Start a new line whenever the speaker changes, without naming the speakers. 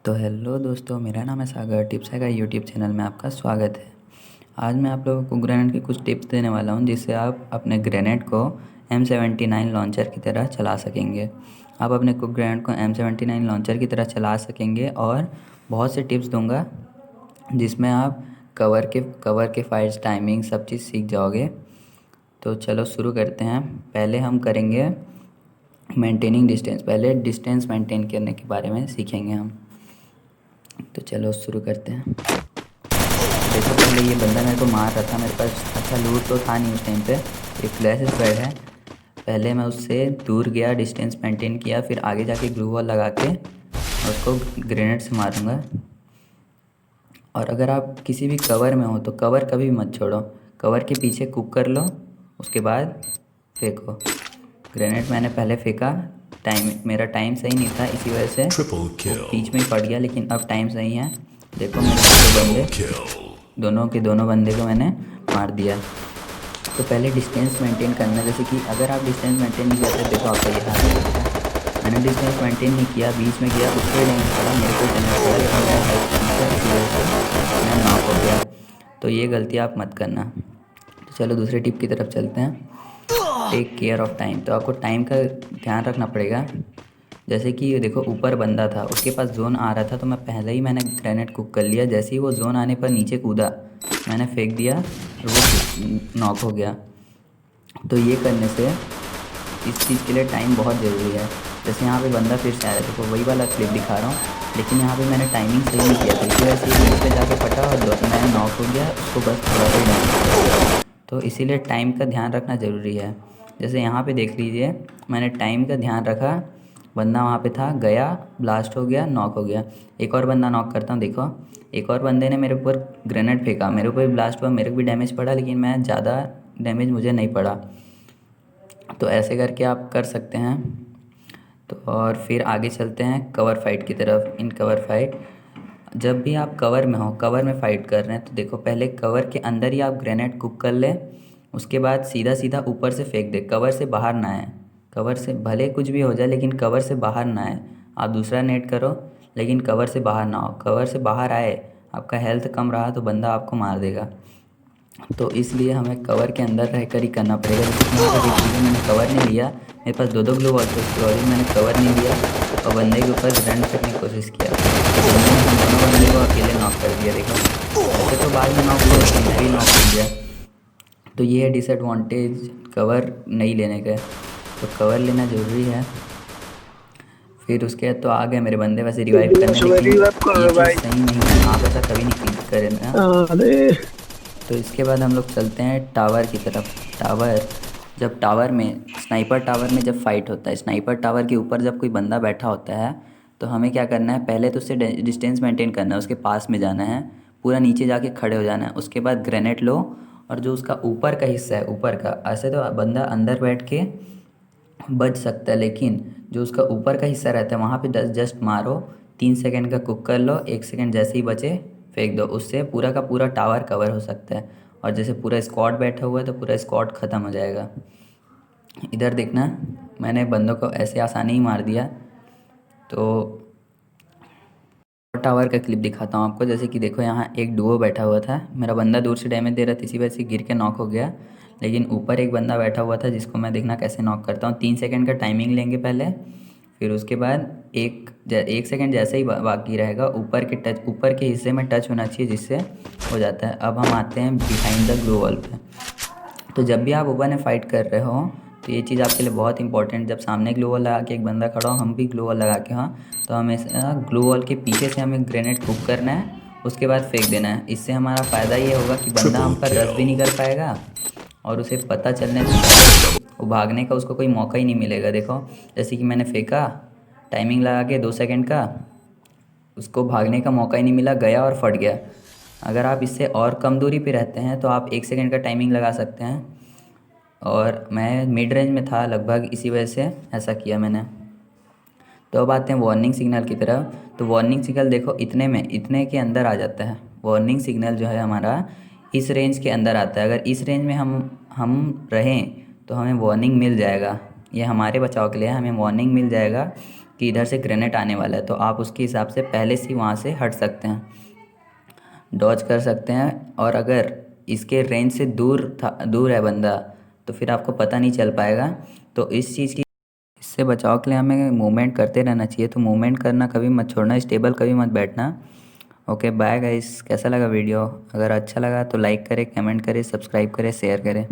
तो हेलो दोस्तों, मेरा नाम है सागर। टिप्स है का यूट्यूब चैनल में आपका स्वागत है। आज मैं आप लोगों को ग्रेनेड की कुछ टिप्स देने वाला हूं, जिससे आप अपने ग्रेनेड को M79 लॉन्चर की तरह चला सकेंगे। आप अपने ग्रेनेड को M79 लॉन्चर की तरह चला सकेंगे और बहुत से टिप्स दूंगा जिसमें आप कवर के फाइट्स, टाइमिंग, सब चीज़ सीख जाओगे। तो चलो शुरू करते हैं। पहले हम करेंगे मेंटेनिंग डिस्टेंस। पहले डिस्टेंस मेंटेन करने के बारे में सीखेंगे हम। तो चलो शुरू करते हैं। देखो, पहले ये बंदा मेरे को मार रहा था। मेरे पास अच्छा लूट तो था नहीं उस टाइम पे। एक फ्लैश स्क्वाड है। पहले मैं उससे दूर गया, डिस्टेंस मेंटेन किया, फिर आगे जाके ग्लू वॉल लगा के उसको ग्रेनेड से मारूंगा। और अगर आप किसी भी कवर में हो तो कवर कभी मत छोड़ो। कवर के पीछे कुक कर लो, उसके बाद फेंको। ग्रेनेड मैंने पहले फेंका, मेरा टाइम सही नहीं था, इसी वजह से वो बीच में ही फट गया। लेकिन अब टाइम सही है। देखो, मेरे दोनों बंदे को मैंने मार दिया। तो पहले डिस्टेंस मेंटेन करना। जैसे कि अगर आप डिस्टेंस मेंटेन नहीं करते, देखो आपका ये हाल है। मैंने डिस्टेंस मेंटेन नहीं किया, बीच में गया, उसको नहीं पड़ा, मेरे को डैमेज पड़ा, लेकिन मैं हेल्प करने से इसी वजह से मैं नॉक हो गया। तो ये गलती आप मत करना। तो चलो दूसरे टिप की तरफ चलते हैं। Take care of time. तो आपको टाइम का ध्यान रखना पड़ेगा। जैसे कि देखो, ऊपर बंदा था, उसके पास जोन आ रहा था, तो मैंने ग्रेनेड कुक कर लिया। जैसे ही वो जोन आने पर नीचे कूदा, मैंने फेंक दिया और वो नॉक हो गया। तो ये करने से इस चीज़ के लिए टाइम बहुत ज़रूरी है। जैसे यहाँ पे बंदा फिर से आया, देखो वही वाला क्लिप दिखा रहा हूँ, लेकिन यहाँ पे मैंने टाइमिंग सही नहीं किया था, इसी वजह से नीचे पे जाके फटा और मैं नॉक हो गया। उसको बस थोड़ा सा डैमेज। तो इसीलिए टाइम का ध्यान रखना ज़रूरी है। जैसे यहाँ पे देख लीजिए, मैंने टाइम का ध्यान रखा, बंदा वहाँ पे था, गया, ब्लास्ट हो गया, नॉक हो गया। एक और बंदा नॉक करता हूँ। देखो, एक और बंदे ने मेरे ऊपर ग्रेनेड फेंका, मेरे ऊपर भी ब्लास्ट हुआ, मेरे को भी डैमेज पड़ा, लेकिन मैं ज़्यादा डैमेज मुझे नहीं पड़ा। तो ऐसे करके आप कर सकते हैं। तो और फिर आगे चलते हैं कवर फाइट की तरफ। इन कवर फाइट, जब भी आप कवर में हो, कवर में फ़ाइट कर रहे हैं, तो देखो पहले कवर के अंदर ही आप ग्रेनेड कुक कर लें। उसके बाद सीधा सीधा ऊपर से फेंक दे, कवर से बाहर ना आए। कवर से भले कुछ भी हो जाए, लेकिन कवर से बाहर ना आए। आप दूसरा नेट करो, लेकिन कवर से बाहर ना हो। कवर से बाहर आए, आपका हेल्थ कम रहा तो बंदा आपको मार देगा। तो इसलिए हमें कवर के अंदर रहकर ही करना पड़ेगा। जैसे कि यहाँ पर देख लीजिए, मैंने कवर नहीं लिया, मेरे पास दो ग्लू वॉल थे, उसके बावजूद मैंने कवर नहीं लिया और बंदे के ऊपर रन करने की कोशिश किया। तो बंदे ने हम दोनों बंदे को अकेले नॉक कर दिया। देखो, ऐसे तो बाद में नॉक हुआ, लेकिन मैं भी नॉक हो गया। तो ये है डिसएडवांटेज कवर नहीं लेने का। तो कवर लेना ज़रूरी है। फिर उसके बाद तो आ गए मेरे बंदे वैसे रिवाइव करने, लेकिन ये चीज़ सही नहीं है, आप ऐसा कभी नहीं करें ना। तो इसके बाद हम लोग चलते हैं टावर की तरफ। टावर में, स्नाइपर टावर में जब फाइट होता है, स्नाइपर टावर के ऊपर जब कोई बंदा बैठा होता है, तो हमें क्या करना है, पहले तो उससे डिस्टेंस मेंटेन करना है, उसके पास में जाना है, पूरा नीचे जाके खड़े हो जाना है। उसके बाद ग्रेनेड लो, और जो उसका ऊपर का हिस्सा है, ऊपर का, ऐसे तो बंदा अंदर बैठ के बच सकता है, लेकिन जो उसका ऊपर का हिस्सा रहता है, वहाँ पे जस्ट मारो, 3 सेकंड का कुक कर लो, 1 सेकंड जैसे ही बचे फेंक दो। उससे पूरा का पूरा टावर कवर हो सकता है। और जैसे पूरा स्क्वाड बैठा हुआ है, तो पूरा स्क्वाड ख़त्म हो जाएगा। इधर देखना, मैंने बंदों को ऐसे आसानी ही मार दिया। तो टावर का क्लिप दिखाता हूँ आपको। जैसे कि देखो, यहाँ एक डुओ बैठा हुआ था, मेरा बंदा दूर से डैमेज दे रहा था, इसी वजह से गिर के नॉक हो गया। लेकिन ऊपर एक बंदा बैठा हुआ था, जिसको मैं देखना कैसे नॉक करता हूँ। 3 सेकंड का टाइमिंग लेंगे पहले, फिर उसके बाद 1 सेकंड जैसे ही बाकी रहेगा, ऊपर के हिस्से में टच होना चाहिए, जिससे हो जाता है। अब हम आते हैं बिहाइंड द ग्लू वॉल पे। तो जब भी आप ओपन में फाइट कर रहे हो, तो ये चीज़ आपके लिए बहुत इंपॉर्टेंट। जब सामने ग्लू वॉल लगा के एक बंदा खड़ा हो, हम भी ग्लू वॉल लगा के, हाँ, तो हमेशा ग्लू वॉल के पीछे से हमें ग्रेनेड कुक करना है, उसके बाद फेंक देना है। इससे हमारा फ़ायदा ये होगा कि बंदा हम पर रश भी नहीं कर पाएगा, और उसे पता चलने से पहले वो भागने का उसको कोई मौका ही नहीं मिलेगा। देखो, जैसे कि मैंने फेंका, टाइमिंग लगा के 2 सेकंड का, उसको भागने का मौका ही नहीं मिला, गया और फट गया। अगर आप इससे और कम दूरी पे रहते हैं, तो आप 1 सेकंड का टाइमिंग लगा सकते हैं। और मैं मिड रेंज में था लगभग, इसी वजह से ऐसा किया मैंने। तो अब आते हैं वार्निंग सिग्नल की तरफ। तो वार्निंग सिग्नल देखो, इतने के अंदर आ जाता है। वार्निंग सिग्नल जो है हमारा इस रेंज के अंदर आता है। अगर इस रेंज में हम रहें, तो हमें वार्निंग मिल जाएगा। ये हमारे बचाव के लिए है, हमें वार्निंग मिल जाएगा। कि इधर से ग्रेनेड आने वाला है, तो आप उसके हिसाब से पहले से वहाँ से हट सकते हैं, डॉज कर सकते हैं। और अगर इसके रेंज से दूर है बंदा, तो फिर आपको पता नहीं चल पाएगा। तो इस चीज़ की इससे बचाव के लिए हमें मूवमेंट करते रहना चाहिए। तो मूवमेंट करना कभी मत छोड़ना, स्टेबल कभी मत बैठना। ओके बाय गाइस, कैसा लगा वीडियो? अगर अच्छा लगा तो लाइक करें, कमेंट करें, सब्सक्राइब करें, शेयर करें।